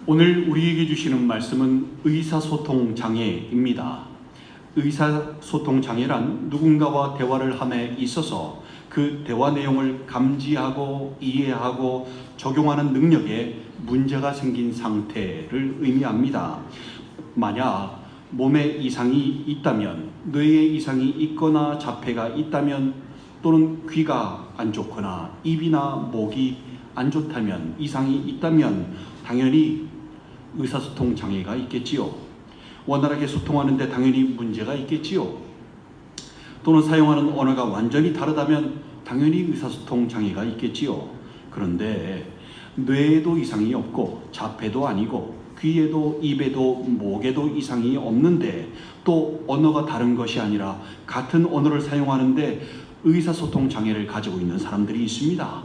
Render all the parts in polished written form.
오늘 우리에게 주시는 말씀은 의사소통 장애입니다. 의사소통 장애란 누군가와 대화를 함에 있어서 그 대화 내용을 감지하고 이해하고 적용하는 능력에 문제가 생긴 상태를 의미합니다. 만약 몸에 이상이 있다면, 뇌에 이상이 있거나 자폐가 있다면, 또는 귀가 안 좋거나 입이나 목이 안 좋다면, 이상이 있다면 당연히 의사소통 장애가 있겠지요. 원활하게 소통하는데 당연히 문제가 있겠지요. 또는 사용하는 언어가 완전히 다르다면 당연히 의사소통 장애가 있겠지요. 그런데 뇌에도 이상이 없고 자폐도 아니고 귀에도 입에도 목에도 이상이 없는데 또 언어가 다른 것이 아니라 같은 언어를 사용하는데 의사소통 장애를 가지고 있는 사람들이 있습니다.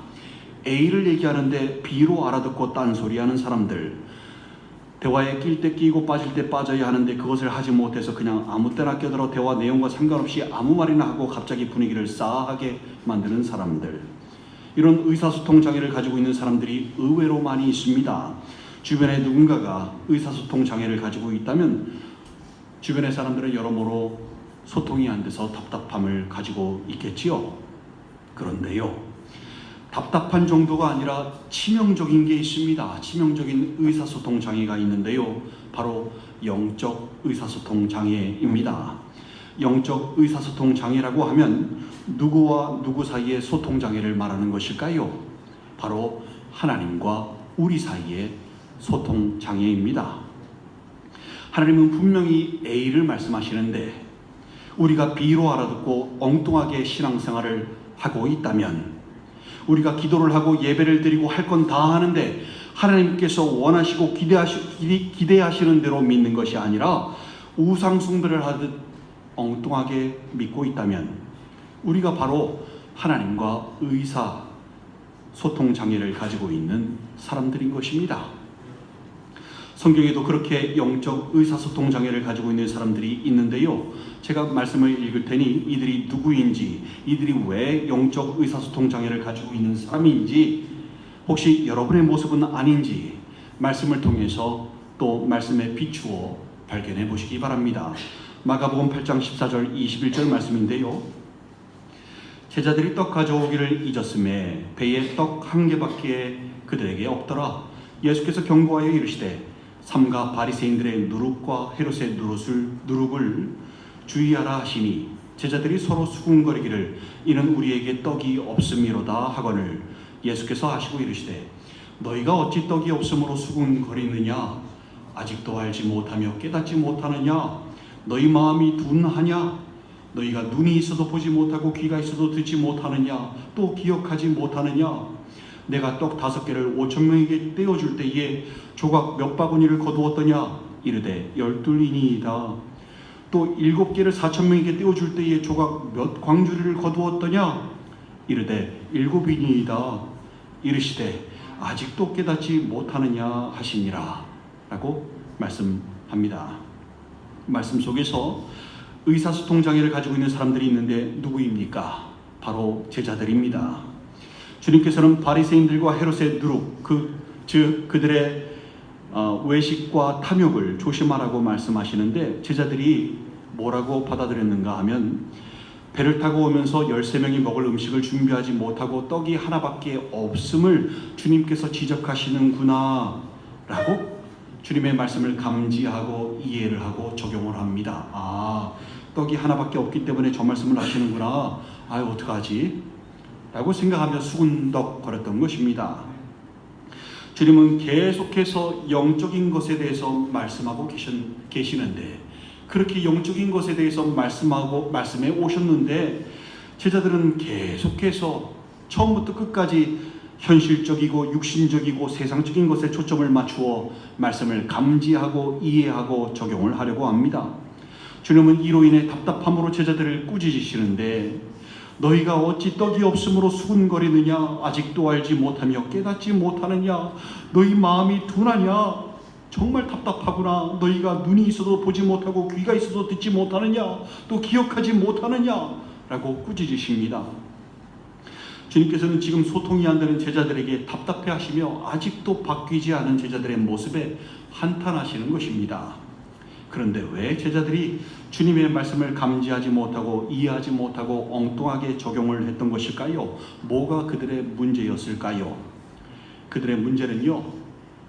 A를 얘기하는데 B로 알아듣고 딴소리하는 사람들, 대화에 낄 때 끼고 빠질 때 빠져야 하는데 그것을 하지 못해서 그냥 아무 때나 껴들어 대화 내용과 상관없이 아무 말이나 하고 갑자기 분위기를 싸하게 만드는 사람들, 이런 의사소통 장애를 가지고 있는 사람들이 의외로 많이 있습니다. 주변에 누군가가 의사소통 장애를 가지고 있다면 주변의 사람들은 여러모로 소통이 안 돼서 답답함을 가지고 있겠지요. 그런데요, 답답한 정도가 아니라 치명적인 게 있습니다. 치명적인 의사소통 장애가 있는데요, 바로 영적 의사소통 장애입니다. 영적 의사소통 장애라고 하면 누구와 누구 사이의 소통 장애를 말하는 것일까요? 바로 하나님과 우리 사이의 소통 장애입니다. 하나님은 분명히 A를 말씀하시는데 우리가 B로 알아듣고 엉뚱하게 신앙생활을 하고 있다면, 우리가 기도를 하고 예배를 드리고 할 건 다 하는데 하나님께서 원하시고 기대하시는 대로 믿는 것이 아니라 우상 숭배를 하듯 엉뚱하게 믿고 있다면 우리가 바로 하나님과 의사 소통 장애를 가지고 있는 사람들인 것입니다. 성경에도 그렇게 영적 의사소통 장애를 가지고 있는 사람들이 있는데요, 제가 말씀을 읽을 테니 이들이 누구인지, 이들이 왜 영적 의사소통 장애를 가지고 있는 사람인지, 혹시 여러분의 모습은 아닌지 말씀을 통해서 또 말씀에 비추어 발견해 보시기 바랍니다. 마가복음 8장 14절 21절 말씀인데요, 제자들이 떡 가져오기를 잊었음에 배에 떡 한 개밖에 그들에게 없더라. 예수께서 경고하여 이르시되 삼가 바리새인들의 누룩과 헤롯의 누룩을 주의하라 하시니 제자들이 서로 수군거리기를 이는 우리에게 떡이 없음이로다 하거늘 예수께서 하시고 이르시되 너희가 어찌 떡이 없음으로 수군거리느냐? 아직도 알지 못하며 깨닫지 못하느냐? 너희 마음이 둔하냐? 너희가 눈이 있어도 보지 못하고 귀가 있어도 듣지 못하느냐? 또 기억하지 못하느냐? 내가 떡 5개를 5,000명에게 떼어줄 때에 조각 몇 바구니를 거두었더냐? 이르되 12이니이다. 또 7개를 4,000명에게 떼어줄 때에 조각 몇 광주리를 거두었더냐? 이르되 7이니이다. 이르시되 아직도 깨닫지 못하느냐 하시니라 라고 말씀합니다. 말씀 속에서 의사소통 장애를 가지고 있는 사람들이 있는데 누구입니까? 바로 제자들입니다. 주님께서는 바리새인들과 헤롯의 누룩, 즉 그들의 외식과 탐욕을 조심하라고 말씀하시는데 제자들이 뭐라고 받아들였는가 하면 배를 타고 오면서 13명이 먹을 음식을 준비하지 못하고 떡이 하나밖에 없음을 주님께서 지적하시는구나 라고 주님의 말씀을 감지하고 이해를 하고 적용을 합니다. 아, 떡이 하나밖에 없기 때문에 저 말씀을 하시는구나. 아유, 어떡하지? 라고 생각하며 수군덕거렸던 것입니다. 주님은 계속해서 영적인 것에 대해서 말씀하고 계시는데, 그렇게 영적인 것에 대해서 말씀해 오셨는데 제자들은 계속해서 처음부터 끝까지 현실적이고 육신적이고 세상적인 것에 초점을 맞추어 말씀을 감지하고 이해하고 적용을 하려고 합니다. 주님은 이로 인해 답답함으로 제자들을 꾸짖으시는데 너희가 어찌 떡이 없음으로 수군거리느냐? 아직도 알지 못하며 깨닫지 못하느냐? 너희 마음이 둔하냐? 정말 답답하구나. 너희가 눈이 있어도 보지 못하고 귀가 있어도 듣지 못하느냐? 또 기억하지 못하느냐? 라고 꾸짖으십니다. 주님께서는 지금 소통이 안 되는 제자들에게 답답해 하시며 아직도 바뀌지 않은 제자들의 모습에 한탄하시는 것입니다. 그런데 왜 제자들이 주님의 말씀을 감지하지 못하고 이해하지 못하고 엉뚱하게 적용을 했던 것일까요? 뭐가 그들의 문제였을까요? 그들의 문제는요,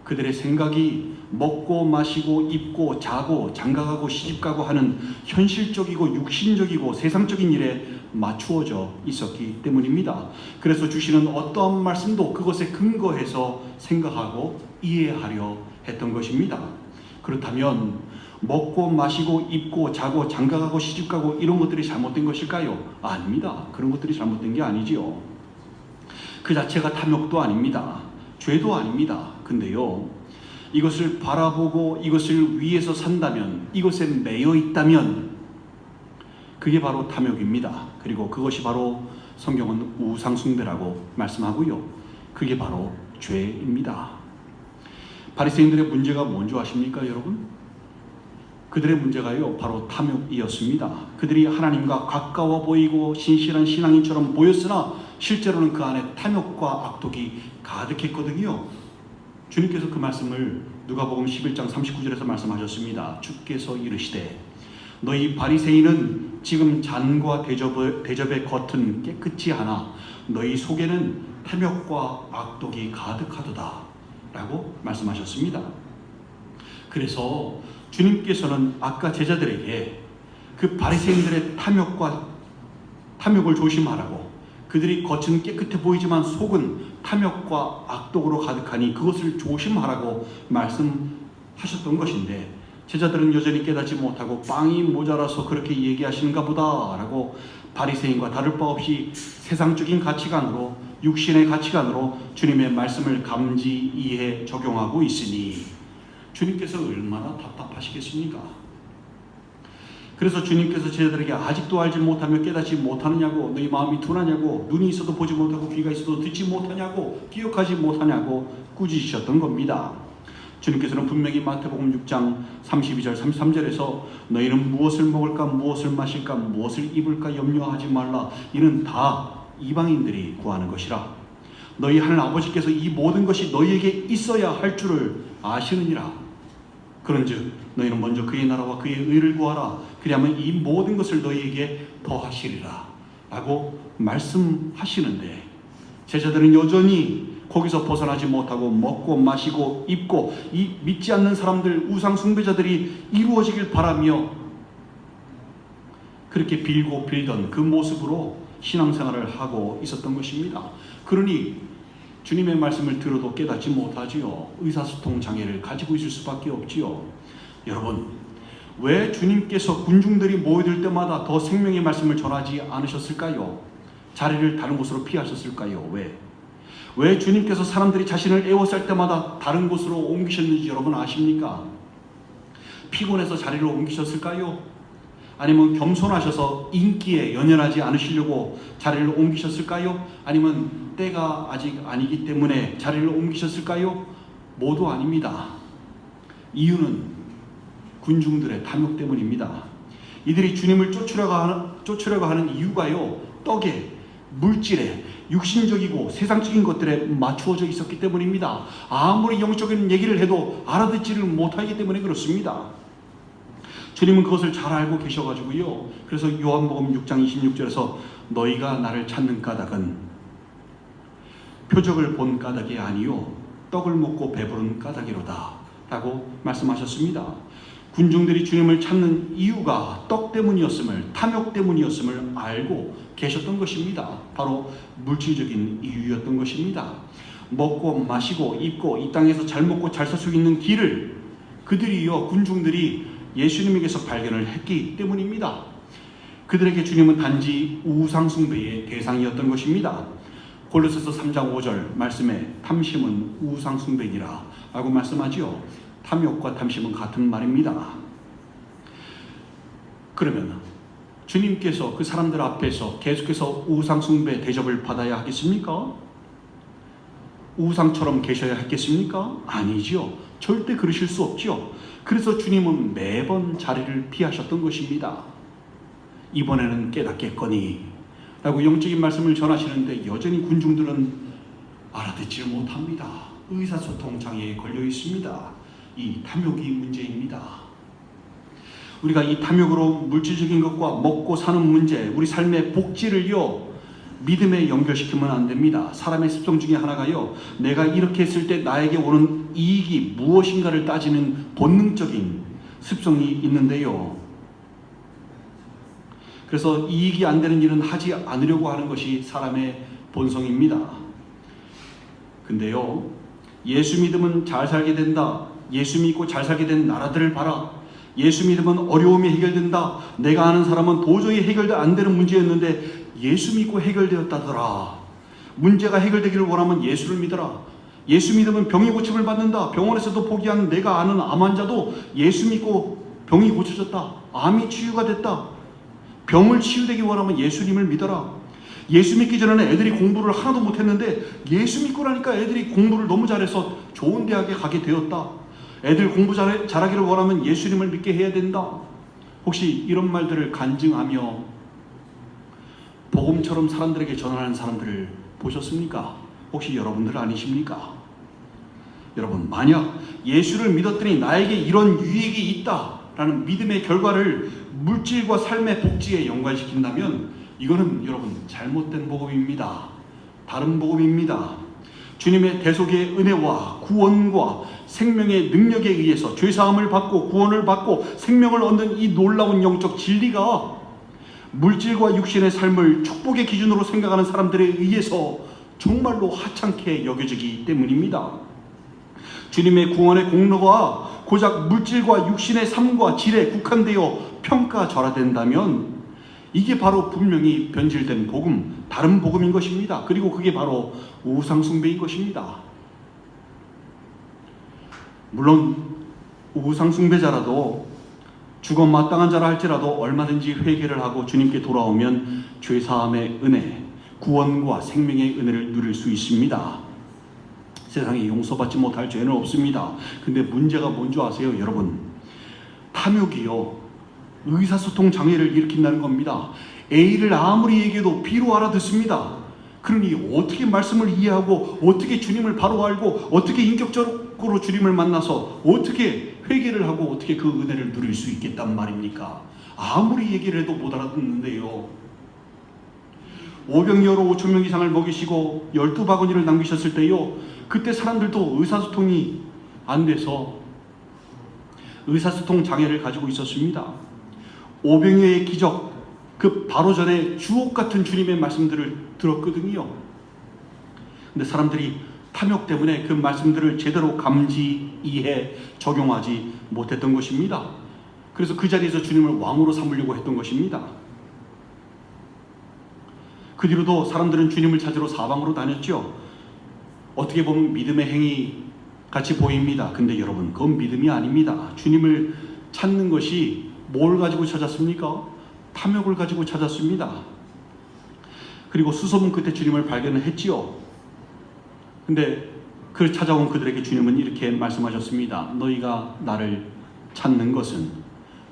그들의 생각이 먹고 마시고 입고 자고 장가가고 시집가고 하는 현실적이고 육신적이고 세상적인 일에 맞추어져 있었기 때문입니다. 그래서 주시는 어떠한 말씀도 그것에 근거해서 생각하고 이해하려 했던 것입니다. 그렇다면 먹고 마시고 입고 자고 장가가고 시집가고 이런 것들이 잘못된 것일까요? 아닙니다. 그런 것들이 잘못된 게 아니지요. 그 자체가 탐욕도 아닙니다. 죄도 아닙니다. 근데요, 이것을 바라보고 이것을 위해서 산다면, 이것에 매여 있다면 그게 바로 탐욕입니다. 그리고 그것이 바로 성경은 우상숭배라고 말씀하고요, 그게 바로 죄입니다. 바리새인들의 문제가 뭔지 아십니까, 여러분? 그들의 문제가요, 바로 탐욕이었습니다. 그들이 하나님과 가까워 보이고 신실한 신앙인처럼 보였으나 실제로는 그 안에 탐욕과 악독이 가득했거든요. 주님께서 그 말씀을 누가복음 11장 39절에서 말씀하셨습니다. 주께서 이르시되 너희 바리새인은 지금 잔과 대접의 겉은 깨끗이 하나 너희 속에는 탐욕과 악독이 가득하도다 라고 말씀하셨습니다. 그래서 주님께서는 아까 제자들에게 그 바리새인들의 탐욕을 조심하라고, 그들이 겉은 깨끗해 보이지만 속은 탐욕과 악독으로 가득하니 그것을 조심하라고 말씀하셨던 것인데, 제자들은 여전히 깨닫지 못하고 빵이 모자라서 그렇게 얘기하시는가 보다 라고 바리새인과 다를 바 없이 세상적인 가치관으로, 육신의 가치관으로 주님의 말씀을 감지, 이해, 적용하고 있으니 주님께서 얼마나 답답하시겠습니까? 그래서 주님께서 제자들에게 아직도 알지 못하며 깨닫지 못하느냐고, 너희 마음이 둔하냐고, 눈이 있어도 보지 못하고 귀가 있어도 듣지 못하냐고, 기억하지 못하냐고 꾸짖으셨던 겁니다. 주님께서는 분명히 마태복음 6장 32절 33절에서 너희는 무엇을 먹을까 무엇을 마실까 무엇을 입을까 염려하지 말라, 이는 다 이방인들이 구하는 것이라. 너희 하늘 아버지께서 이 모든 것이 너희에게 있어야 할 줄을 아시느니라. 그런즉 너희는 먼저 그의 나라와 그의 의를 구하라. 그리하면 이 모든 것을 너희에게 더하시리라 라고 말씀하시는데, 제자들은 여전히 거기서 벗어나지 못하고 먹고 마시고 입고 이 믿지 않는 사람들, 우상 숭배자들이 이루어지길 바라며 그렇게 빌고 빌던 그 모습으로 신앙생활을 하고 있었던 것입니다. 그러니 주님의 말씀을 들어도 깨닫지 못하지요. 의사소통 장애를 가지고 있을 수밖에 없지요. 여러분, 왜 주님께서 군중들이 모여들 때마다 더 생명의 말씀을 전하지 않으셨을까요? 자리를 다른 곳으로 피하셨을까요? 왜 주님께서 사람들이 자신을 애워쌀 때마다 다른 곳으로 옮기셨는지 여러분 아십니까? 피곤해서 자리를 옮기셨을까요? 아니면 겸손하셔서 인기에 연연하지 않으시려고 자리를 옮기셨을까요? 아니면 때가 아직 아니기 때문에 자리를 옮기셨을까요? 모두 아닙니다. 이유는 군중들의 탐욕 때문입니다. 이들이 주님을 쫓으려고 하는 이유가요, 떡에, 물질에, 육신적이고 세상적인 것들에 맞추어져 있었기 때문입니다. 아무리 영적인 얘기를 해도 알아듣지를 못하기 때문에 그렇습니다. 주님은 그것을 잘 알고 계셔가지고요, 그래서 요한복음 6장 26절에서 너희가 나를 찾는 까닭은 표적을 본 까닭이 아니요 떡을 먹고 배부른 까닭이로다 라고 말씀하셨습니다. 군중들이 주님을 찾는 이유가 떡 때문이었음을, 탐욕 때문이었음을 알고 계셨던 것입니다. 바로 물질적인 이유였던 것입니다. 먹고 마시고 입고 이 땅에서 잘 먹고 잘 살 수 있는 길을 그들이요, 군중들이 예수님에게서 발견을 했기 때문입니다. 그들에게 주님은 단지 우상숭배의 대상이었던 것입니다. 골로새서 3장 5절 말씀에 탐심은 우상숭배니라 라고 말씀하지요. 탐욕과 탐심은 같은 말입니다. 그러면 주님께서 그 사람들 앞에서 계속해서 우상숭배 대접을 받아야 하겠습니까? 우상처럼 계셔야 하겠습니까? 아니지요. 절대 그러실 수 없지요. 그래서 주님은 매번 자리를 피하셨던 것입니다. 이번에는 깨닫겠거니 라고 영적인 말씀을 전하시는데 여전히 군중들은 알아듣지 못합니다. 의사소통 장애에 걸려 있습니다. 이 탐욕이 문제입니다. 우리가 이 탐욕으로 물질적인 것과 먹고 사는 문제, 우리 삶의 복지를요 믿음에 연결시키면 안 됩니다. 사람의 습성 중에 하나가요, 내가 이렇게 했을 때 나에게 오는 이익이 무엇인가를 따지는 본능적인 습성이 있는데요, 그래서 이익이 안 되는 일은 하지 않으려고 하는 것이 사람의 본성입니다. 근데요, 예수 믿으면 잘 살게 된다, 예수 믿고 잘 살게 된 나라들을 봐라, 예수 믿으면 어려움이 해결된다, 내가 아는 사람은 도저히 해결 안 되는 문제였는데 예수 믿고 해결되었다더라. 문제가 해결되기를 원하면 예수를 믿어라. 예수 믿으면 병이 고침을 받는다. 병원에서도 포기한 내가 아는 암 환자도 예수 믿고 병이 고쳐졌다. 암이 치유가 됐다. 병을 치유되기 원하면 예수님을 믿어라. 예수 믿기 전에는 애들이 공부를 하나도 못했는데 예수 믿고 나니까 애들이 공부를 너무 잘해서 좋은 대학에 가게 되었다. 애들 공부 잘하기를 원하면 예수님을 믿게 해야 된다. 혹시 이런 말들을 간증하며 복음처럼 사람들에게 전하는 사람들을 보셨습니까? 혹시 여러분들 아니십니까? 여러분, 만약 예수를 믿었더니 나에게 이런 유익이 있다라는 믿음의 결과를 물질과 삶의 복지에 연관시킨다면 이거는 여러분 잘못된 복음입니다. 다른 복음입니다. 주님의 대속의 은혜와 구원과 생명의 능력에 의해서 죄사함을 받고 구원을 받고 생명을 얻는 이 놀라운 영적 진리가 물질과 육신의 삶을 축복의 기준으로 생각하는 사람들에 의해서 정말로 하찮게 여겨지기 때문입니다. 주님의 구원의 공로가 고작 물질과 육신의 삶과 질에 국한되어 평가절하된다면 이게 바로 분명히 변질된 복음, 다른 복음인 것입니다. 그리고 그게 바로 우상숭배인 것입니다. 물론 우상숭배자라도 죽어 마땅한 자라 할지라도 얼마든지 회개를 하고 주님께 돌아오면 죄사함의 은혜, 구원과 생명의 은혜를 누릴 수 있습니다. 세상에 용서받지 못할 죄는 없습니다. 근데 문제가 뭔지 아세요, 여러분? 탐욕이요, 의사소통 장애를 일으킨다는 겁니다. A를 아무리 얘기해도 B로 알아듣습니다. 그러니 어떻게 말씀을 이해하고 어떻게 주님을 바로 알고 어떻게 인격적으로 주님을 만나서 어떻게 회개를 하고 어떻게 그 은혜를 누릴 수 있겠단 말입니까? 아무리 얘기를 해도 못 알아듣는데요. 오병이어로 5,000명 이상을 먹이시고 12바구니를 남기셨을 때요, 그때 사람들도 의사소통이 안 돼서 의사소통 장애를 가지고 있었습니다. 오병이어의 기적, 그 바로 전에 주옥 같은 주님의 말씀들을 들었거든요. 근데 사람들이 탐욕 때문에 그 말씀들을 제대로 감지, 이해, 적용하지 못했던 것입니다. 그래서 그 자리에서 주님을 왕으로 삼으려고 했던 것입니다. 그 뒤로도 사람들은 주님을 찾으러 사방으로 다녔죠. 어떻게 보면 믿음의 행위 같이 보입니다. 근데 여러분, 그건 믿음이 아닙니다. 주님을 찾는 것이 뭘 가지고 찾았습니까? 탐욕을 가지고 찾았습니다. 그리고 수소문 끝에 주님을 발견을 했지요. 근데 그 찾아온 그들에게 주님은 이렇게 말씀하셨습니다. 너희가 나를 찾는 것은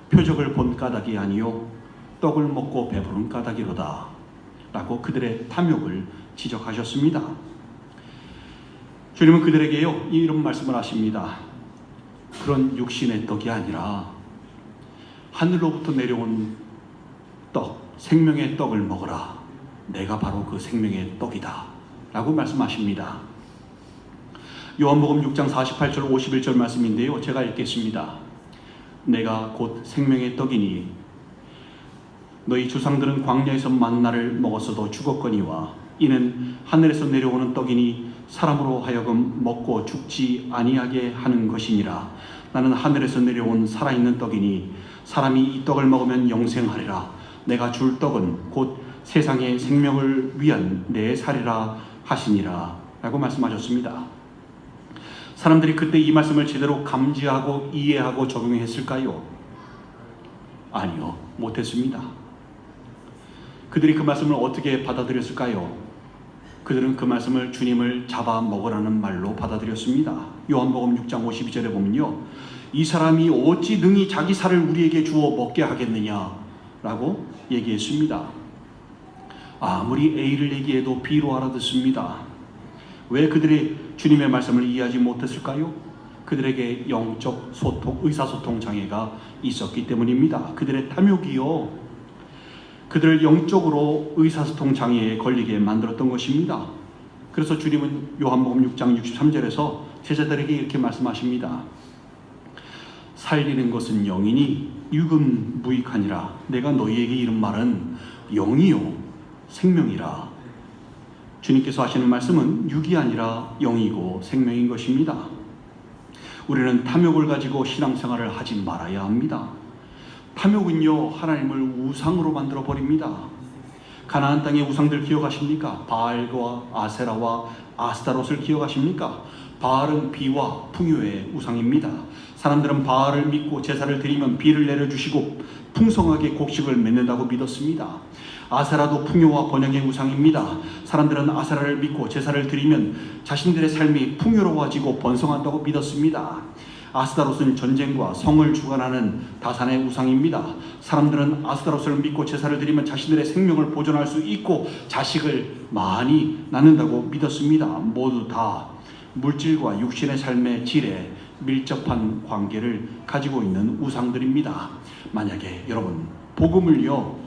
표적을 본 까닭이 아니요 떡을 먹고 배부른 까닭이로다 라고 그들의 탐욕을 지적하셨습니다. 주님은 그들에게요 이런 말씀을 하십니다. 그런 육신의 떡이 아니라 하늘로부터 내려온 떡, 생명의 떡을 먹어라. 내가 바로 그 생명의 떡이다 라고 말씀하십니다. 요한복음 6장 48절 51절 말씀인데요, 제가 읽겠습니다. 내가 곧 생명의 떡이니 너희 조상들은 광야에서 만나를 먹었어도 죽었거니와 이는 하늘에서 내려오는 떡이니 사람으로 하여금 먹고 죽지 아니하게 하는 것이니라. 나는 하늘에서 내려온 살아있는 떡이니 사람이 이 떡을 먹으면 영생하리라. 내가 줄 떡은 곧 세상의 생명을 위한 내 살이라 하시니라 라고 말씀하셨습니다. 사람들이 그때 이 말씀을 제대로 감지하고 이해하고 적용했을까요? 아니요, 못했습니다. 그들이 그 말씀을 어떻게 받아들였을까요? 그들은 그 말씀을 주님을 잡아 먹으라는 말로 받아들였습니다. 요한복음 6장 52절에 보면요, 이 사람이 어찌 능히 자기 살을 우리에게 주어 먹게 하겠느냐 라고 얘기했습니다. 아무리 A를 얘기해도 B로 알아듣습니다. 왜 그들이 주님의 말씀을 이해하지 못했을까요? 그들에게 영적 소통, 의사소통 장애가 있었기 때문입니다. 그들의 탐욕이요, 그들을 영적으로 의사소통 장애에 걸리게 만들었던 것입니다. 그래서 주님은 요한복음 6장 63절에서 제자들에게 이렇게 말씀하십니다. 살리는 것은 영이니 육은 무익하니라. 내가 너희에게 이른 말은 영이요 생명이라. 주님께서 하시는 말씀은 육이 아니라 영이고 생명인 것입니다. 우리는 탐욕을 가지고 신앙생활을 하지 말아야 합니다. 탐욕은요, 하나님을 우상으로 만들어 버립니다. 가나안 땅의 우상들 기억하십니까? 바알과 아세라와 아스타롯을 기억하십니까? 바알은 비와 풍요의 우상입니다. 사람들은 바알을 믿고 제사를 드리면 비를 내려주시고 풍성하게 곡식을 맺는다고 믿었습니다. 아세라도 풍요와 번영의 우상입니다. 사람들은 아세라를 믿고 제사를 드리면 자신들의 삶이 풍요로워지고 번성한다고 믿었습니다. 아스타롯은 전쟁과 성을 주관하는 다산의 우상입니다. 사람들은 아스타롯을 믿고 제사를 드리면 자신들의 생명을 보존할 수 있고 자식을 많이 낳는다고 믿었습니다. 모두 다 물질과 육신의 삶의 질에 밀접한 관계를 가지고 있는 우상들입니다. 만약에 여러분 복음을요,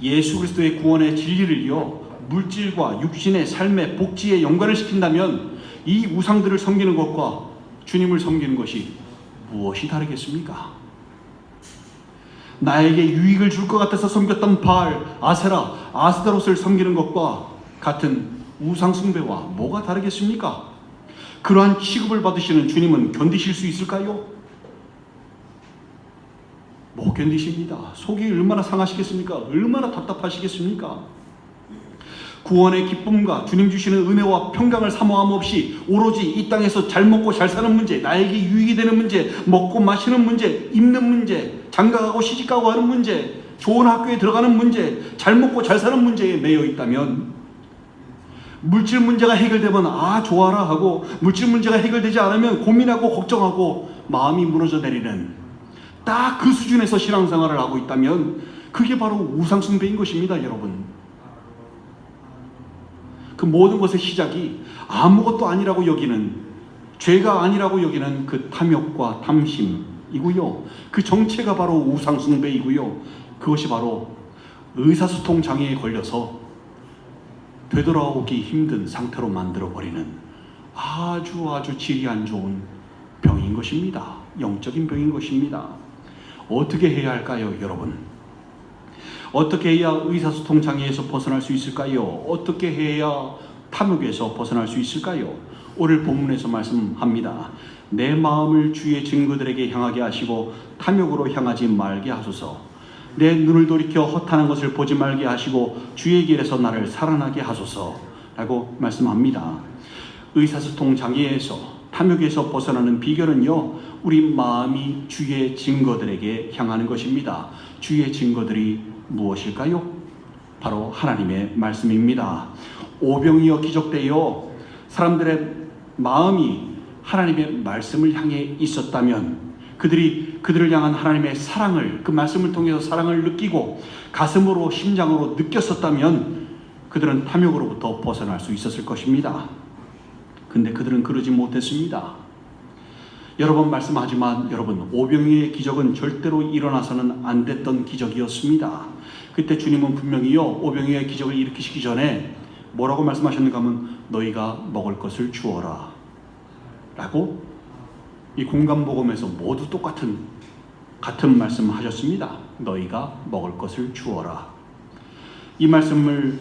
예수 그리스도의 구원의 진리를요, 물질과 육신의 삶의 복지에 연관을 시킨다면 이 우상들을 섬기는 것과 주님을 섬기는 것이 무엇이 다르겠습니까? 나에게 유익을 줄 것 같아서 섬겼던 바알, 아세라, 아스타롯을 섬기는 것과 같은 우상 숭배와 뭐가 다르겠습니까? 그러한 취급을 받으시는 주님은 견디실 수 있을까요? 못 견디십니다. 속이 얼마나 상하시겠습니까? 얼마나 답답하시겠습니까? 구원의 기쁨과 주님 주시는 은혜와 평강을 사모함 없이 오로지 이 땅에서 잘 먹고 잘 사는 문제, 나에게 유익이 되는 문제, 먹고 마시는 문제, 입는 문제, 장가가고 시집가고 하는 문제, 좋은 학교에 들어가는 문제, 잘 먹고 잘 사는 문제에 매여 있다면, 물질 문제가 해결되면 아 좋아라 하고, 물질 문제가 해결되지 않으면 고민하고 걱정하고 마음이 무너져 내리는 딱 그 수준에서 신앙생활을 하고 있다면 그게 바로 우상숭배인 것입니다. 여러분, 그 모든 것의 시작이 아무것도 아니라고 여기는, 죄가 아니라고 여기는 그 탐욕과 탐심이고요, 그 정체가 바로 우상숭배이고요, 그것이 바로 의사소통 장애에 걸려서 되돌아오기 힘든 상태로 만들어버리는 아주 질이 안 좋은 병인 것입니다. 영적인 병인 것입니다. 어떻게 해야 할까요, 여러분? 어떻게 해야 의사소통 장애에서 벗어날 수 있을까요? 어떻게 해야 탐욕에서 벗어날 수 있을까요? 오늘 본문에서 말씀합니다. 내 마음을 주의 증거들에게 향하게 하시고 탐욕으로 향하지 말게 하소서. 내 눈을 돌이켜 허탄한 것을 보지 말게 하시고 주의 길에서 나를 살아나게 하소서 라고 말씀합니다. 의사소통 장애에서, 탐욕에서 벗어나는 비결은요, 우리 마음이 주의 증거들에게 향하는 것입니다. 주의 증거들이 무엇일까요? 바로 하나님의 말씀입니다. 오병이어 기적대요, 사람들의 마음이 하나님의 말씀을 향해 있었다면, 그들을 향한 하나님의 사랑을, 그 말씀을 통해서 사랑을 느끼고 가슴으로 심장으로 느꼈었다면 그들은 탐욕으로부터 벗어날 수 있었을 것입니다. 근데 그들은 그러지 못했습니다. 여러 번 말씀하지만 여러분, 오병이어의 기적은 절대로 일어나서는 안 됐던 기적이었습니다. 그때 주님은 분명히요, 오병이어의 기적을 일으키시기 전에 뭐라고 말씀하셨는가 하면 너희가 먹을 것을 주어라 라고, 이 공감복음에서 모두 같은 말씀을 하셨습니다. 너희가 먹을 것을 주어라. 이 말씀을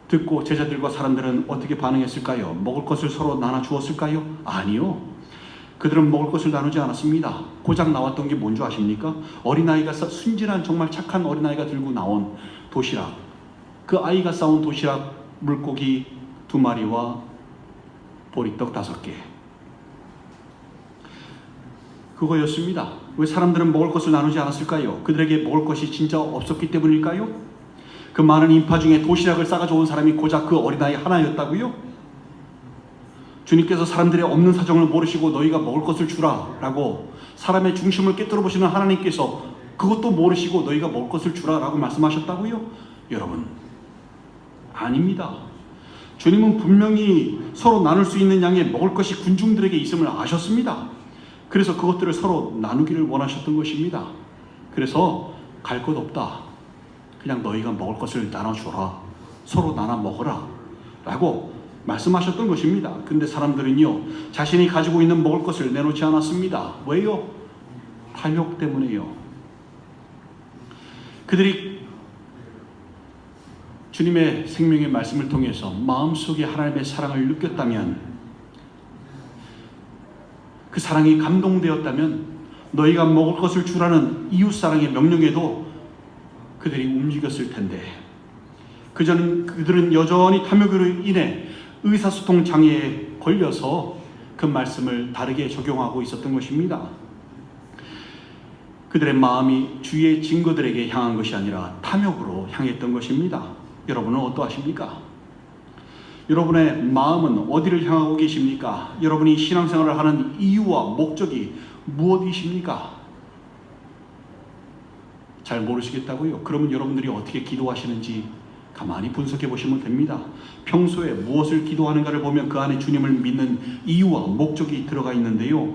듣고 제자들과 사람들은 어떻게 반응했을까요? 먹을 것을 서로 나눠 주었을까요? 아니요. 그들은 먹을 것을 나누지 않았습니다. 고작 나왔던 게 뭔지 아십니까? 어린아이가, 순진한 정말 착한 어린아이가 들고 나온 도시락, 그 아이가 싸온 도시락, 물고기 2마리와 보리떡 5개, 그거였습니다. 왜 사람들은 먹을 것을 나누지 않았을까요? 그들에게 먹을 것이 진짜 없었기 때문일까요? 그 많은 인파 중에 도시락을 싸가지고 온 사람이 고작 그 어린아이 하나였다고요? 주님께서 사람들의 없는 사정을 모르시고 너희가 먹을 것을 주라 라고, 사람의 중심을 깨뜨려 보시는 하나님께서 그것도 모르시고 너희가 먹을 것을 주라 라고 말씀하셨다고요? 여러분, 아닙니다. 주님은 분명히 서로 나눌 수 있는 양의 먹을 것이 군중들에게 있음을 아셨습니다. 그래서 그것들을 서로 나누기를 원하셨던 것입니다. 그래서 갈 것 없다. 그냥 너희가 먹을 것을 나눠주라. 서로 나눠 먹어라. 라고 말씀하셨던 것입니다. 근데 사람들은요, 자신이 가지고 있는 먹을 것을 내놓지 않았습니다. 왜요? 탐욕 때문에요. 그들이 주님의 생명의 말씀을 통해서 마음속에 하나님의 사랑을 느꼈다면, 그 사랑이 감동되었다면 너희가 먹을 것을 주라는 이웃사랑의 명령에도 그들이 움직였을 텐데, 그들은 여전히 탐욕으로 인해 의사소통 장애에 걸려서 그 말씀을 다르게 적용하고 있었던 것입니다. 그들의 마음이 주의 증거들에게 향한 것이 아니라 탐욕으로 향했던 것입니다. 여러분은 어떠하십니까? 여러분의 마음은 어디를 향하고 계십니까? 여러분이 신앙생활을 하는 이유와 목적이 무엇이십니까? 잘 모르시겠다고요? 그러면 여러분들이 어떻게 기도하시는지 가만히 분석해 보시면 됩니다. 평소에 무엇을 기도하는가를 보면 그 안에 주님을 믿는 이유와 목적이 들어가 있는데요.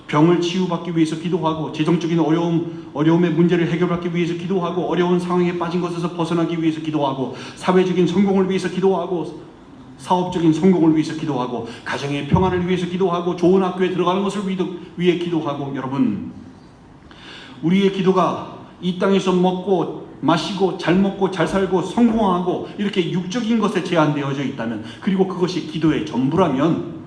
병을 치유받기 위해서 기도하고, 재정적인 어려움의 문제를 해결받기 위해서 기도하고, 어려운 상황에 빠진 것에서 벗어나기 위해서 기도하고, 사회적인 성공을 위해서 기도하고, 사업적인 성공을 위해서 기도하고, 가정의 평안을 위해서 기도하고, 좋은 학교에 들어가는 것을 위해 기도하고. 여러분, 우리의 기도가 이 땅에서 먹고 마시고 잘 먹고 잘 살고 성공하고 이렇게 육적인 것에 제한되어져 있다면, 그리고 그것이 기도의 전부라면,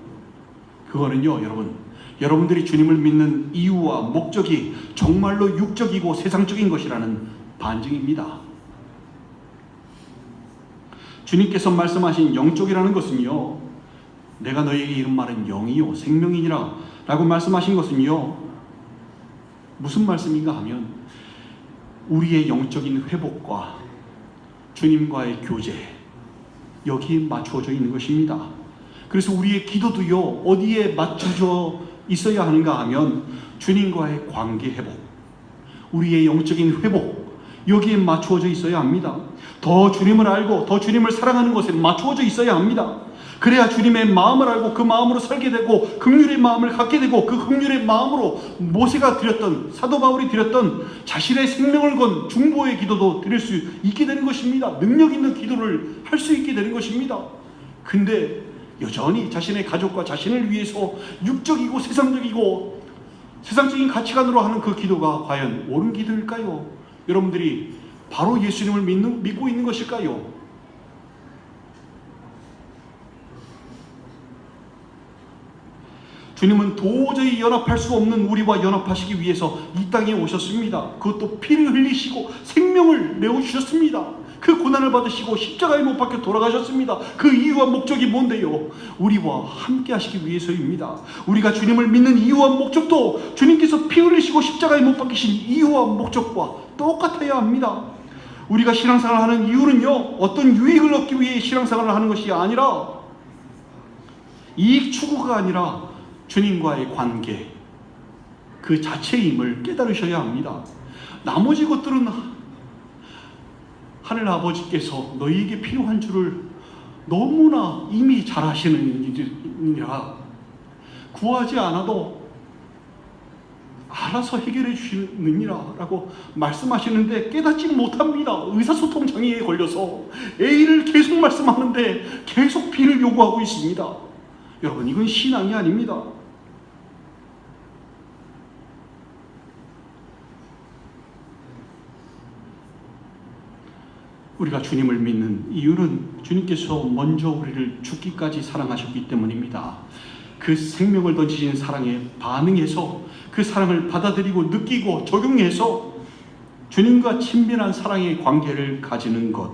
그거는요, 여러분들이 주님을 믿는 이유와 목적이 정말로 육적이고 세상적인 것이라는 반증입니다. 주님께서 말씀하신 영적이라는 것은요, 내가 너희에게 이른 말은 영이요 생명이니라 라고 말씀하신 것은요, 무슨 말씀인가 하면 우리의 영적인 회복과 주님과의 교제, 여기에 맞추어져 있는 것입니다. 그래서 우리의 기도도요, 어디에 맞춰져 있어야 하는가 하면 주님과의 관계 회복, 우리의 영적인 회복, 여기에 맞추어져 있어야 합니다. 더 주님을 알고 더 주님을 사랑하는 것에 맞추어져 있어야 합니다. 그래야 주님의 마음을 알고 그 마음으로 살게 되고 긍휼의 마음을 갖게 되고, 그 긍휼의 마음으로 모세가 드렸던, 사도 바울이 드렸던 자신의 생명을 건 중보의 기도도 드릴 수 있게 되는 것입니다. 능력 있는 기도를 할 수 있게 되는 것입니다. 근데 여전히 자신의 가족과 자신을 위해서 육적이고 세상적이고 세상적인 가치관으로 하는 그 기도가 과연 옳은 기도일까요? 여러분들이 바로 예수님을 믿고 있는 것일까요? 주님은 도저히 연합할 수 없는 우리와 연합하시기 위해서 이 땅에 오셨습니다. 그것도 피를 흘리시고 생명을 내어주셨습니다. 그 고난을 받으시고 십자가에 못 박혀 돌아가셨습니다. 그 이유와 목적이 뭔데요? 우리와 함께 하시기 위해서입니다. 우리가 주님을 믿는 이유와 목적도 주님께서 피 흘리시고 십자가에 못 박히신 이유와 목적과 똑같아야 합니다. 우리가 신앙생활을 하는 이유는요, 어떤 유익을 얻기 위해 신앙생활을 하는 것이 아니라, 이익 추구가 아니라 주님과의 관계 그 자체임을 깨달으셔야 합니다. 나머지 것들은 하늘 아버지께서 너희에게 필요한 줄을 너무나 이미 잘 아시는 일이라 구하지 않아도 알아서 해결해 주시느니라 라고 말씀하시는데 깨닫지 못합니다. 의사소통 장애에 걸려서 A를 계속 말씀하는데 계속 B를 요구하고 있습니다. 여러분, 이건 신앙이 아닙니다. 우리가 주님을 믿는 이유는 주님께서 먼저 우리를 죽기까지 사랑하셨기 때문입니다. 그 생명을 던지신 사랑에 반응해서 그 사랑을 받아들이고 느끼고 적용해서 주님과 친밀한 사랑의 관계를 가지는 것,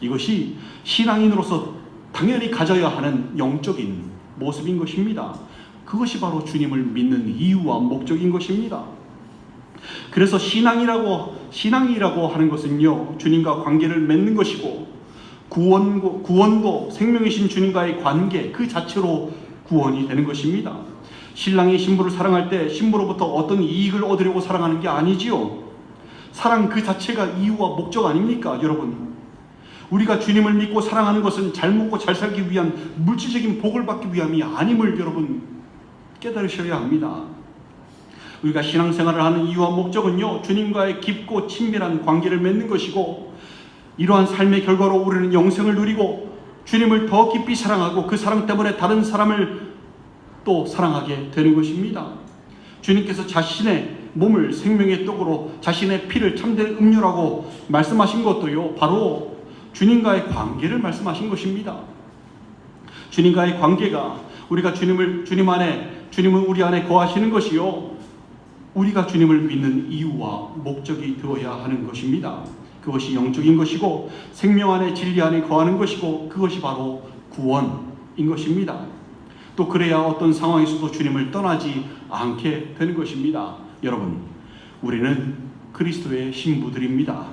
이것이 신앙인으로서 당연히 가져야 하는 영적인 모습인 것입니다. 그것이 바로 주님을 믿는 이유와 목적인 것입니다. 그래서 신앙이라고 하는 것은요, 주님과 관계를 맺는 것이고, 구원도 생명이신 주님과의 관계 그 자체로 구원이 되는 것입니다. 신랑이 신부를 사랑할 때 신부로부터 어떤 이익을 얻으려고 사랑하는 게 아니지요. 사랑 그 자체가 이유와 목적 아닙니까, 여러분? 우리가 주님을 믿고 사랑하는 것은 잘 먹고 잘 살기 위한 물질적인 복을 받기 위함이 아님을 여러분 깨달으셔야 합니다. 우리가 신앙생활을 하는 이유와 목적은요, 주님과의 깊고 친밀한 관계를 맺는 것이고, 이러한 삶의 결과로 우리는 영생을 누리고 주님을 더 깊이 사랑하고 그 사랑 때문에 다른 사람을 또 사랑하게 되는 것입니다. 주님께서 자신의 몸을 생명의 떡으로 자신의 피를 참된 음료라고 말씀하신 것도요, 바로 주님과의 관계를 말씀하신 것입니다. 주님과의 관계가 우리가 주님 안에, 주님은 우리 안에 거하시는 것이요, 우리가 주님을 믿는 이유와 목적이 되어야 하는 것입니다. 그것이 영적인 것이고 생명 안에 진리 안에 거하는 것이고 그것이 바로 구원인 것입니다. 또 그래야 어떤 상황에서도 주님을 떠나지 않게 되는 것입니다. 여러분, 우리는 그리스도의 신부들입니다.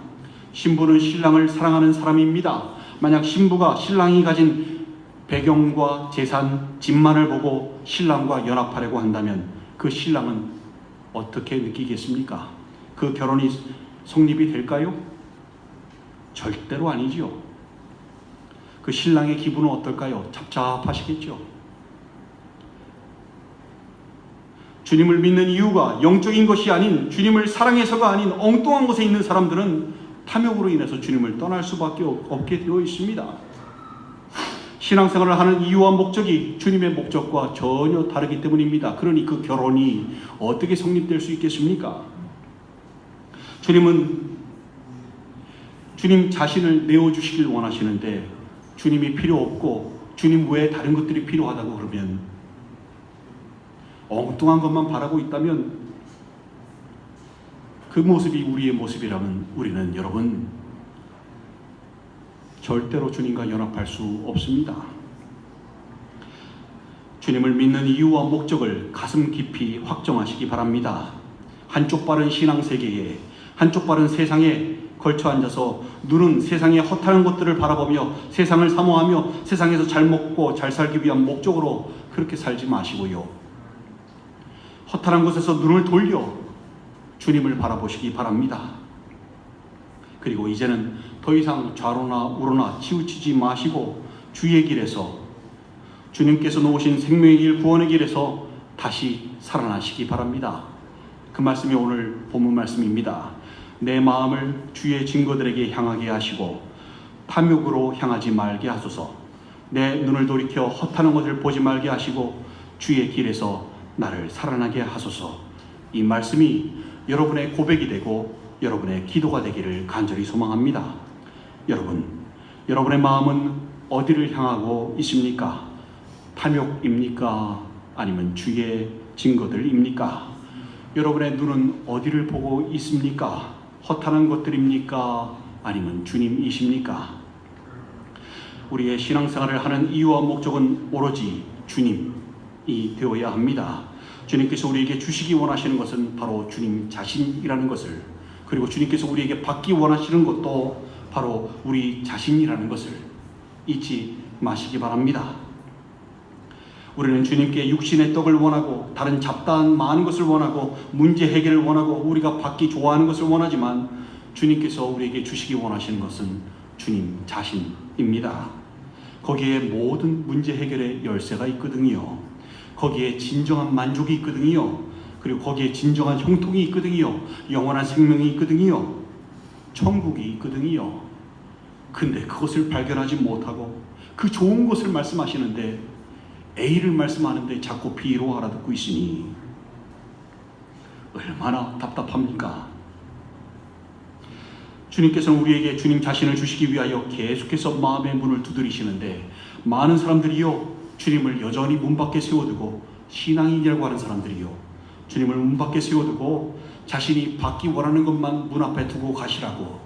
신부는 신랑을 사랑하는 사람입니다. 만약 신부가 신랑이 가진 배경과 재산, 집만을 보고 신랑과 연합하려고 한다면 그 신랑은 어떻게 느끼겠습니까? 그 결혼이 성립이 될까요? 절대로 아니지요. 그 신랑의 기분은 어떨까요? 답답하시겠죠. 주님을 믿는 이유가 영적인 것이 아닌, 주님을 사랑해서가 아닌 엉뚱한 것에 있는 사람들은 탐욕으로 인해서 주님을 떠날 수밖에 없게 되어 있습니다. 신앙생활을 하는 이유와 목적이 주님의 목적과 전혀 다르기 때문입니다. 그러니 그 결혼이 어떻게 성립될 수 있겠습니까? 주님은 주님 자신을 내어주시길 원하시는데 주님이 필요 없고 주님 외에 다른 것들이 필요하다고 그러면, 엉뚱한 것만 바라고 있다면, 그 모습이 우리의 모습이라면 우리는 여러분 절대로 주님과 연합할 수 없습니다. 주님을 믿는 이유와 목적을 가슴 깊이 확정하시기 바랍니다. 한쪽 발은 신앙세계에, 한쪽 발은 세상에 걸쳐 앉아서 눈은 세상의 허탄한 것들을 바라보며 세상을 사모하며 세상에서 잘 먹고 잘 살기 위한 목적으로 그렇게 살지 마시고요, 허탄한 곳에서 눈을 돌려 주님을 바라보시기 바랍니다. 그리고 이제는 더 이상 좌로나 우로나 치우치지 마시고 주의 길에서, 주님께서 놓으신 생명의 길, 구원의 길에서 다시 살아나시기 바랍니다. 그 말씀이 오늘 본문 말씀입니다. 내 마음을 주의 증거들에게 향하게 하시고 탐욕으로 향하지 말게 하소서. 내 눈을 돌이켜 허탄한 것을 보지 말게 하시고 주의 길에서 나를 살아나게 하소서. 이 말씀이 여러분의 고백이 되고 여러분의 기도가 되기를 간절히 소망합니다. 여러분, 여러분의 마음은 어디를 향하고 있습니까? 탐욕입니까? 아니면 주의 증거들입니까? 여러분의 눈은 어디를 보고 있습니까? 허탄한 것들입니까? 아니면 주님이십니까? 우리의 신앙생활을 하는 이유와 목적은 오로지 주님이 되어야 합니다. 주님께서 우리에게 주시기 원하시는 것은 바로 주님 자신이라는 것을, 그리고 주님께서 우리에게 받기 원하시는 것도 바로 우리 자신이라는 것을 잊지 마시기 바랍니다. 우리는 주님께 육신의 떡을 원하고 다른 잡다한 많은 것을 원하고 문제 해결을 원하고 우리가 받기 좋아하는 것을 원하지만, 주님께서 우리에게 주시기 원하시는 것은 주님 자신입니다. 거기에 모든 문제 해결의 열쇠가 있거든요. 거기에 진정한 만족이 있거든요. 그리고 거기에 진정한 형통이 있거든요. 영원한 생명이 있거든요. 천국이 있거든요. 근데 그것을 발견하지 못하고 그 좋은 것을 말씀하시는데 A를 말씀하는데 자꾸 B로 알아듣고 있으니 얼마나 답답합니까? 주님께서는 우리에게 주님 자신을 주시기 위하여 계속해서 마음의 문을 두드리시는데, 많은 사람들이요, 주님을 여전히 문 밖에 세워두고, 신앙인이라고 하는 사람들이요, 주님을 문 밖에 세워두고 자신이 받기 원하는 것만 문 앞에 두고 가시라고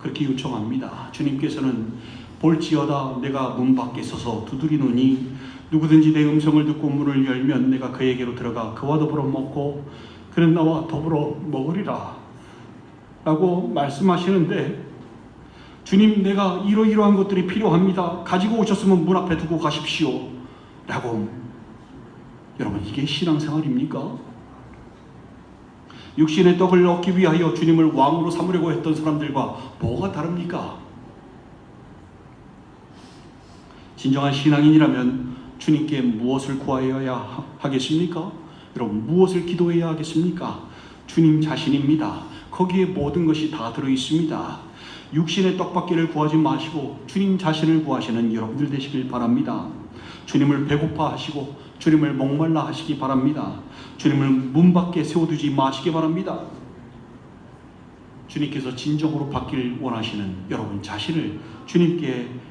그렇게 요청합니다. 주님께서는 볼지어다 내가 문 밖에 서서 두드리노니 누구든지 내 음성을 듣고 문을 열면 내가 그에게로 들어가 그와 더불어 먹고 그는 나와 더불어 먹으리라 라고 말씀하시는데, 주님 내가 이러이러한 것들이 필요합니다. 가지고 오셨으면 문 앞에 두고 가십시오 라고. 여러분, 이게 신앙생활입니까? 육신의 떡을 얻기 위하여 주님을 왕으로 삼으려고 했던 사람들과 뭐가 다릅니까? 진정한 신앙인이라면 주님께 무엇을 구하여야 하겠습니까? 여러분, 무엇을 기도해야 하겠습니까? 주님 자신입니다. 거기에 모든 것이 다 들어있습니다. 육신의 떡밖에를 구하지 마시고 주님 자신을 구하시는 여러분들 되시길 바랍니다. 주님을 배고파 하시고 주님을 목말라 하시기 바랍니다. 주님을 문 밖에 세워두지 마시기 바랍니다. 주님께서 진정으로 받기를 원하시는 여러분 자신을 주님께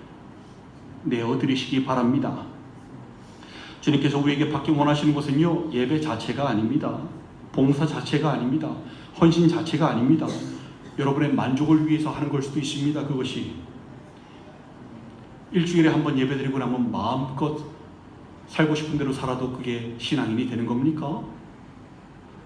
내어드리시기 바랍니다. 주님께서 우리에게 받기 원하시는 것은요, 예배 자체가 아닙니다. 봉사 자체가 아닙니다. 헌신 자체가 아닙니다. 여러분의 만족을 위해서 하는 걸 수도 있습니다. 그것이 일주일에 한 번 예배드리고 나면 마음껏 살고 싶은 대로 살아도 그게 신앙인이 되는 겁니까?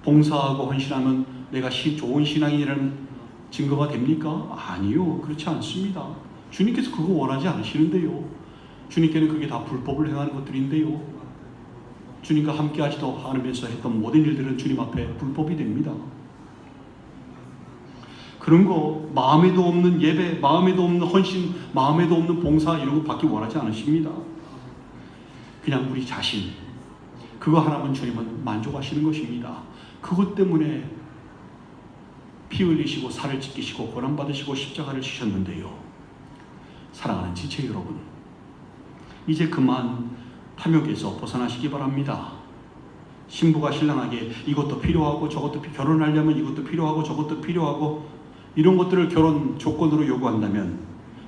봉사하고 헌신하면 내가 좋은 신앙인이라는 증거가 됩니까? 아니요, 그렇지 않습니다. 주님께서 그거 원하지 않으시는데요. 주님께는 그게 다 불법을 행하는 것들인데요. 주님과 함께 하지도 않으면서 했던 모든 일들은 주님 앞에 불법이 됩니다. 그런 거 마음에도 없는 예배, 마음에도 없는 헌신, 마음에도 없는 봉사 이런 거 받기 원하지 않으십니다. 그냥 우리 자신, 그거 하나면 주님은 만족하시는 것입니다. 그것 때문에 피 흘리시고 살을 찢기시고 고난받으시고 십자가를 지셨는데요. 사랑하는 지체 여러분, 이제 그만 탐욕에서 벗어나시기 바랍니다. 신부가 신랑에게 이것도 필요하고 저것도 결혼하려면 이것도 필요하고 저것도 필요하고 이런 것들을 결혼 조건으로 요구한다면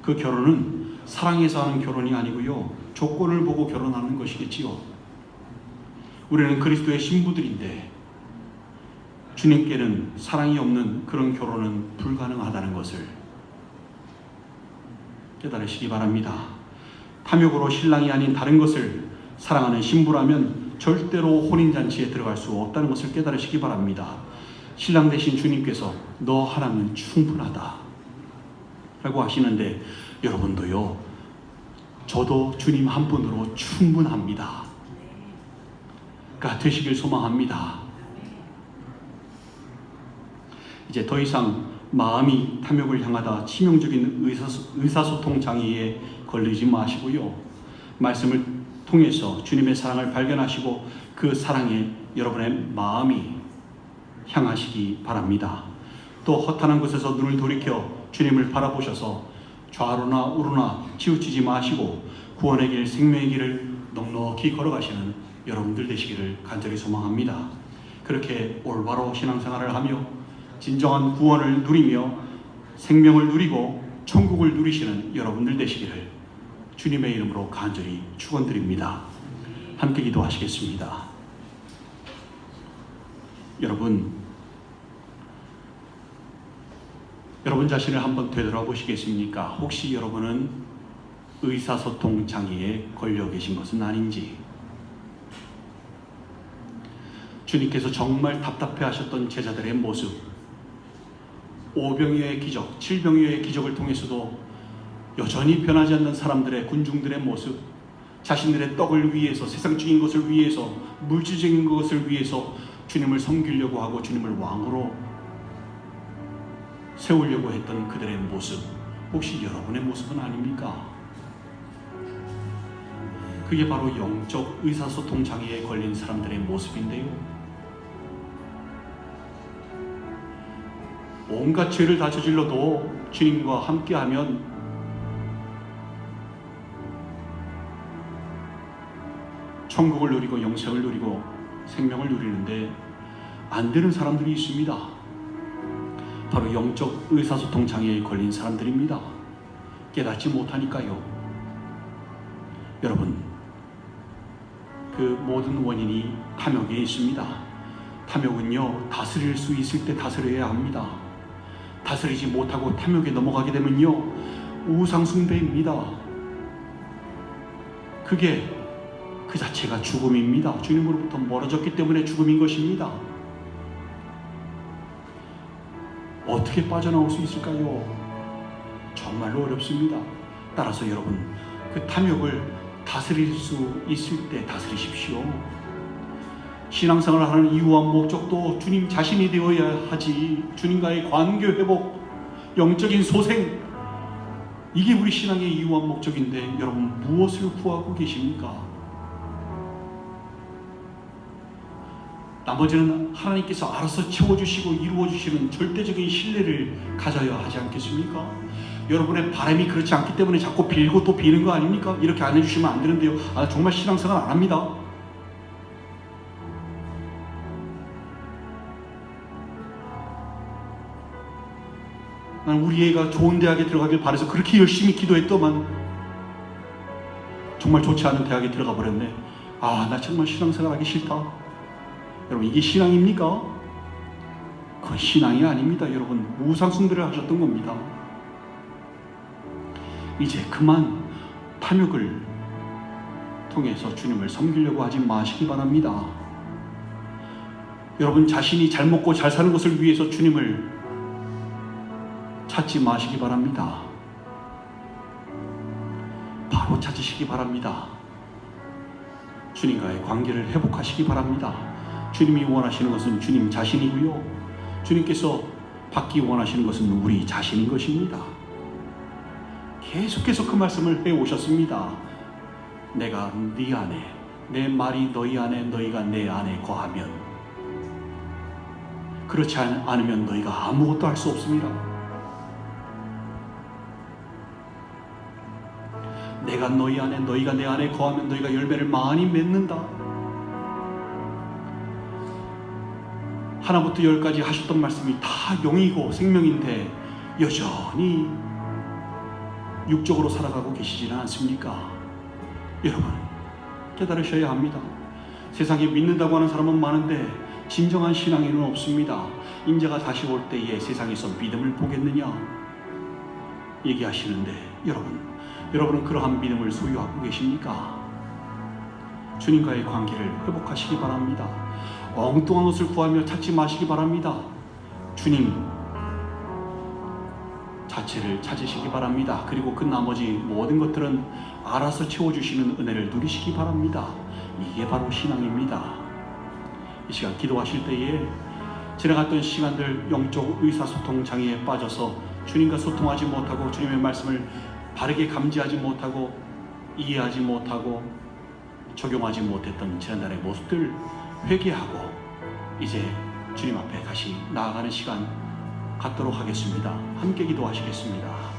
그 결혼은 사랑해서 하는 결혼이 아니고요, 조건을 보고 결혼하는 것이겠지요. 우리는 그리스도의 신부들인데 주님께는 사랑이 없는 그런 결혼은 불가능하다는 것을 깨달으시기 바랍니다. 탐욕으로 신랑이 아닌 다른 것을 사랑하는 신부라면 절대로 혼인잔치에 들어갈 수 없다는 것을 깨달으시기 바랍니다. 신랑 되신 주님께서 너 하나면 충분하다 라고 하시는데 여러분도요, 저도 주님 한 분으로 충분합니다. 가 되시길 소망합니다. 이제 더 이상 마음이 탐욕을 향하다 치명적인 의사소통 장애에 걸리지 마시고요, 말씀을 통해서 주님의 사랑을 발견하시고 그 사랑에 여러분의 마음이 향하시기 바랍니다. 또 허탄한 곳에서 눈을 돌이켜 주님을 바라보셔서 좌로나 우로나 치우치지 마시고 구원의 길, 생명의 길을 넉넉히 걸어가시는 여러분들 되시기를 간절히 소망합니다. 그렇게 올바로 신앙생활을 하며 진정한 구원을 누리며 생명을 누리고 천국을 누리시는 여러분들 되시기를 주님의 이름으로 간절히 축원드립니다. 함께 기도하시겠습니다. 여러분 자신을 한번 되돌아보시겠습니까? 혹시 여러분은 의사소통 장애에 걸려 계신 것은 아닌지, 주님께서 정말 답답해 하셨던 제자들의 모습, 오병이어의 기적, 칠병이어의 기적을 통해서도 여전히 변하지 않는 사람들의, 군중들의 모습, 자신들의 떡을 위해서, 세상적인 것을 위해서, 물질적인 것을 위해서 주님을 섬기려고 하고 주님을 왕으로 세우려고 했던 그들의 모습, 혹시 여러분의 모습은 아닙니까? 그게 바로 영적 의사소통 장애에 걸린 사람들의 모습인데요. 온갖 죄를 다 저질러도 주님과 함께하면 천국을 누리고 영생을 누리고 생명을 누리는데 안 되는 사람들이 있습니다. 바로 영적 의사소통 장애에 걸린 사람들입니다. 깨닫지 못하니까요. 여러분, 그 모든 원인이 탐욕에 있습니다. 탐욕은요, 다스릴 수 있을 때 다스려야 합니다. 다스리지 못하고 탐욕에 넘어가게 되면요, 우상 숭배입니다. 그게 그 자체가 죽음입니다. 주님으로부터 멀어졌기 때문에 죽음인 것입니다. 어떻게 빠져나올 수 있을까요? 정말로 어렵습니다. 따라서 여러분, 그 탐욕을 다스릴 수 있을 때 다스리십시오. 신앙생활을 하는 이유와 목적도 주님 자신이 되어야 하지, 주님과의 관계 회복, 영적인 소생, 이게 우리 신앙의 이유와 목적인데 여러분 무엇을 구하고 계십니까? 나머지는 하나님께서 알아서 채워주시고 이루어주시는 절대적인 신뢰를 가져야 하지 않겠습니까? 여러분의 바람이 그렇지 않기 때문에 자꾸 빌고 또 비는 거 아닙니까? 이렇게 안 해주시면 안 되는데요. 정말 신앙생활 안 합니다. 난 우리 애가 좋은 대학에 들어가길 바라서 그렇게 열심히 기도했더만 정말 좋지 않은 대학에 들어가 버렸네. 나 정말 신앙생활 하기 싫다. 여러분, 이게 신앙입니까? 그건 신앙이 아닙니다. 여러분, 우상숭배를 하셨던 겁니다. 이제 그만 탐욕을 통해서 주님을 섬기려고 하지 마시기 바랍니다. 여러분, 자신이 잘 먹고 잘 사는 것을 위해서 주님을 찾지 마시기 바랍니다. 바로 찾으시기 바랍니다. 주님과의 관계를 회복하시기 바랍니다. 주님이 원하시는 것은 주님 자신이고요. 주님께서 받기 원하시는 것은 우리 자신인 것입니다. 계속해서 그 말씀을 해오셨습니다. 내가 네 안에, 내 말이 너희 안에, 너희가 내 안에 거하면, 그렇지 않으면 너희가 아무것도 할 수 없습니다. 내가 너희 안에, 너희가 내 안에 거하면 너희가 열매를 많이 맺는다. 하나부터 열까지 하셨던 말씀이 다 영이고 생명인데 여전히 육적으로 살아가고 계시지는 않습니까? 여러분, 깨달으셔야 합니다. 세상에 믿는다고 하는 사람은 많은데 진정한 신앙인은 없습니다. 인자가 다시 올 때에 세상에서 믿음을 보겠느냐 얘기하시는데 여러분은 그러한 믿음을 소유하고 계십니까? 주님과의 관계를 회복하시기 바랍니다. 엉뚱한 것을 구하며 찾지 마시기 바랍니다. 주님 자체를 찾으시기 바랍니다. 그리고 그 나머지 모든 것들은 알아서 채워주시는 은혜를 누리시기 바랍니다. 이게 바로 신앙입니다. 이 시간 기도하실 때에 지나갔던 시간들 영적 의사소통 장애에 빠져서 주님과 소통하지 못하고 주님의 말씀을 바르게 감지하지 못하고 이해하지 못하고 적용하지 못했던 지난날의 모습들 회개하고 이제 주님 앞에 다시 나아가는 시간 갖도록 하겠습니다. 함께 기도하시겠습니다.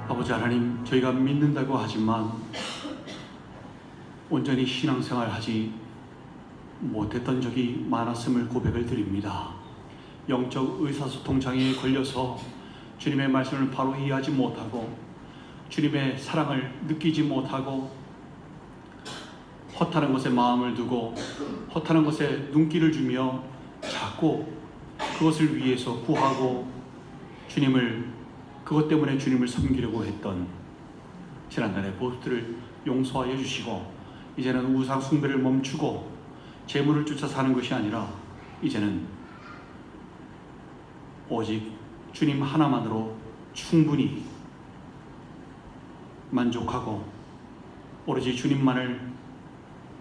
아버지 하나님, 저희가 믿는다고 하지만 온전히 신앙생활 하지 못했던 적이 많았음을 고백을 드립니다. 영적 의사소통 장애에 걸려서 주님의 말씀을 바로 이해하지 못하고 주님의 사랑을 느끼지 못하고 헛하는 것에 마음을 두고 헛하는 것에 눈길을 주며 자꾸 그것을 위해서 구하고 그것 때문에 주님을 섬기려고 했던 지난날의 모습들을 용서하여 주시고 이제는 우상 숭배를 멈추고 재물을 쫓아 사는 것이 아니라 이제는 오직 주님 하나만으로 충분히 만족하고 오로지 주님만을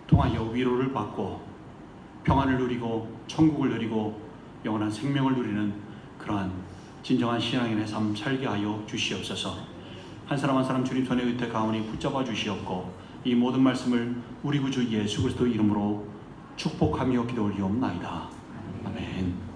통하여 위로를 받고 평안을 누리고 천국을 누리고 영원한 생명을 누리는 그러한 진정한 신앙인의 삶 살게 하여 주시옵소서. 한 사람 한 사람 주님 손에 의탁하오니 붙잡아 주시옵고 이 모든 말씀을 우리 구주 예수 그리스도 이름으로 축복하며 기도 올리옵나이다. 아멘.